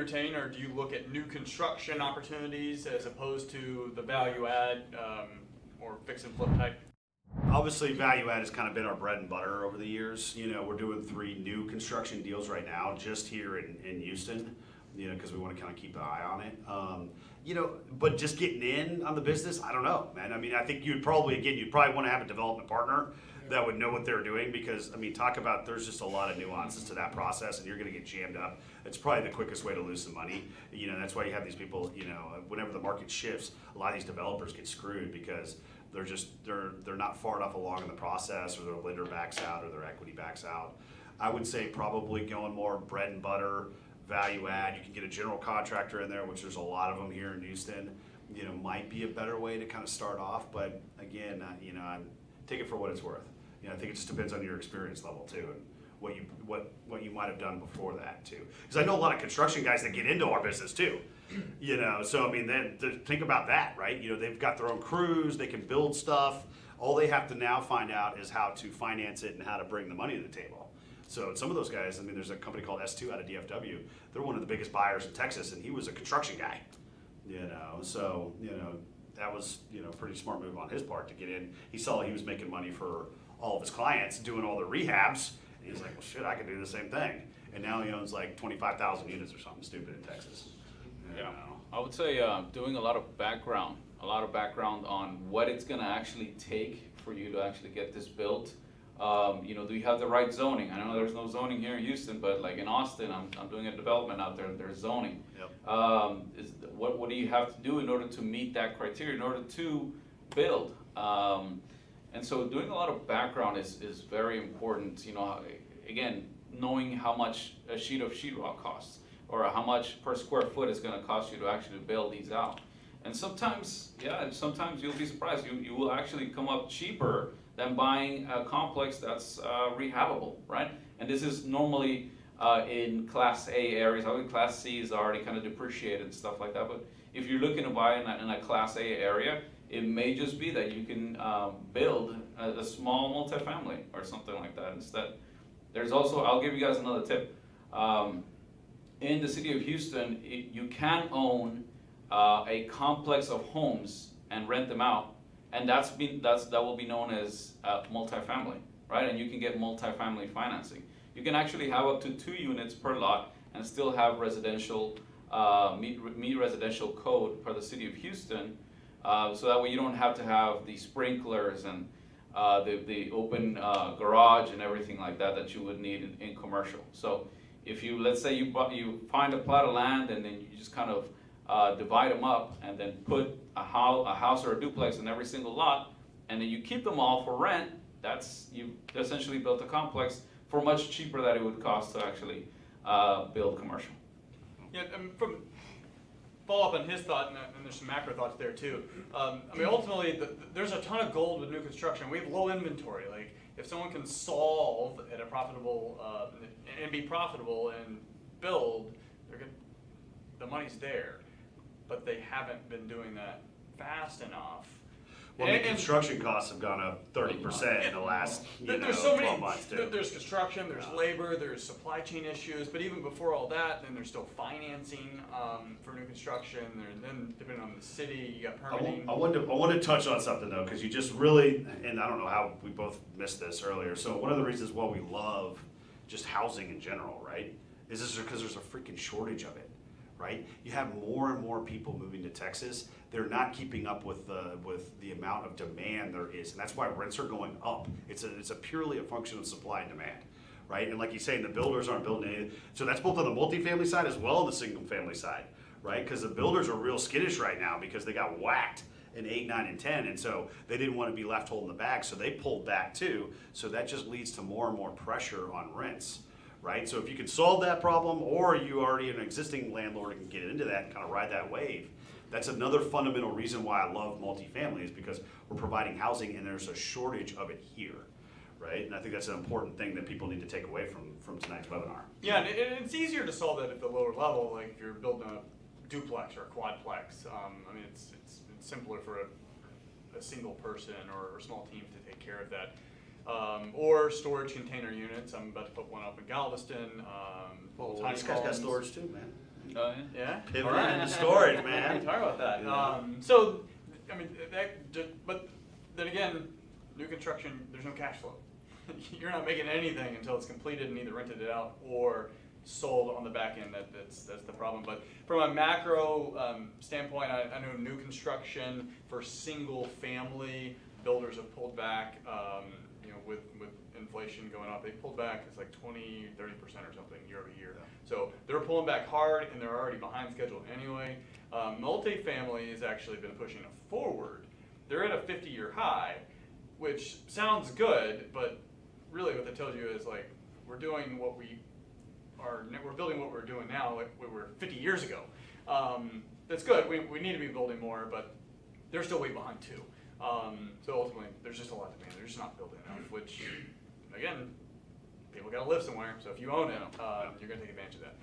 retain, or do you look at new construction opportunities as opposed to the value add or fix and flip type? Obviously, value add has kind of been our bread and butter over the years. You know, we're doing 3 new construction deals right now, just here in Houston, you know, because we want to kind of keep an eye on it. You know, but just getting in on the business, I don't know, man. I mean, I think you'd probably want to have a development partner that would know what they're doing, because, I mean, talk about, there's just a lot of nuances to that process, and you're going to get jammed up. It's probably the quickest way to lose some money. You know, that's why you have these people, you know, whenever the market shifts, a lot of these developers get screwed because they're not far enough along in the process, or their lender backs out, or their equity backs out. I would say probably going more bread and butter, value add. You can get a general contractor in there, which there's a lot of them here in Houston. You know, might be a better way to kind of start off, but again, you know, take it for what it's worth. You know, I think it just depends on your experience level too, and what you might have done before that too. Because I know a lot of construction guys that get into our business too. You know, so I mean, then think about that, right? You know, they've got their own crews, they can build stuff. All they have to now find out is how to finance it and how to bring the money to the table. So some of those guys, I mean, there's a company called S2 out of DFW. They're one of the biggest buyers in Texas, and he was a construction guy. You know, so, you know, that was, you know, a pretty smart move on his part to get in. He saw he was making money for all of his clients, doing all the rehabs, and he's like, well, shit, I can do the same thing. And now he owns like 25,000 units or something stupid in Texas. You know. I would say doing a lot of background on what it's going to actually take for you to actually get this built. You know, do you have the right zoning? I know there's no zoning here in Houston, but like in Austin, I'm doing a development out there, there's zoning. Yep. What do you have to do in order to meet that criteria, in order to build? And so doing a lot of background is very important. You know, again, knowing how much a sheet of sheetrock costs, or how much per square foot it's going to cost you to actually build these out. And sometimes, sometimes you'll be surprised. You will actually come up cheaper than buying a complex that's rehabable, right? And this is normally in Class A areas. I think Class C is already kind of depreciated and stuff like that. But if you're looking to buy in a Class A area, it may just be that you can build a small multifamily or something like that instead. There's also, I'll give you guys another tip. In the city of Houston, you can own a complex of homes and rent them out, and that will be known as multifamily, right? And you can get multifamily financing. You can actually have up to 2 units per lot and still have residential, meet residential code for the city of Houston, so that way you don't have to have the sprinklers and the open garage and everything like that you would need in commercial. So if you, let's say you find a plot of land and then you just kind of divide them up and then put a house or a duplex in every single lot, and then you keep them all for rent, you've essentially built a complex for much cheaper than it would cost to actually build commercial. Yeah, from follow up on his thought, and there's some macro thoughts there too. I mean, ultimately, there's a ton of gold with new construction. We have low inventory. Like, if someone can solve at a profitable and be profitable and build, the money's there. But they haven't been doing that fast enough. Well, the construction costs have gone up 30% in the last 12 months too. There's construction, there's labor, there's supply chain issues, but even before all that, then there's still financing for new construction. Then depending on the city, you got permitting. I want to touch on something though, because you just really, and I don't know how we both missed this earlier. So one of the reasons why we love just housing in general, right, is this because there's a freaking shortage of it. Right? You have more and more people moving to Texas. They're not keeping up with the amount of demand there is, and that's why rents are going up. It's a purely a function of supply and demand, right? And like you say, the builders aren't building anything. So that's both on the multifamily side as well as the single family side, right? Because the builders are real skittish right now because they got whacked in 8, 9, and 10, and so they didn't want to be left holding the bag, so they pulled back too. So that just leads to more and more pressure on rents. Right? So if you can solve that problem, or you already an existing landlord and can get into that and kind of ride that wave, that's another fundamental reason why I love multifamily, is because we're providing housing and there's a shortage of it here. Right? And I think that's an important thing that people need to take away from tonight's webinar. Yeah, and it's easier to solve that at the lower level, like if you're building a duplex or a quadplex. I mean, it's simpler for a single person or small team to take care of that. Or storage container units. I'm about to put one up in Galveston. Well, this guy's got storage too, man. Oh, yeah. Yeah? Pivoting All right. into storage, man. Talk about that. Yeah. So, I mean, but then again, new construction, there's no cash flow. You're not making anything until it's completed and either rented it out or sold on the back end. That's the problem. But from a macro standpoint, I know new construction for single family builders have pulled back. You know, with inflation going up, they pulled back. It's like 20, 30% or something year over year. Yeah. So they're pulling back hard, and they're already behind schedule anyway. Multifamily has actually been pushing forward. They're at a 50-year high, which sounds good, but really what that tells you is like we're doing what we're building what we're doing now like we were 50 years ago. That's good. We need to be building more, but they're still way behind too. So ultimately, there's just a lot of demand. They're just not building enough, which again, people got to live somewhere. So if you own it, you're going to take advantage of that.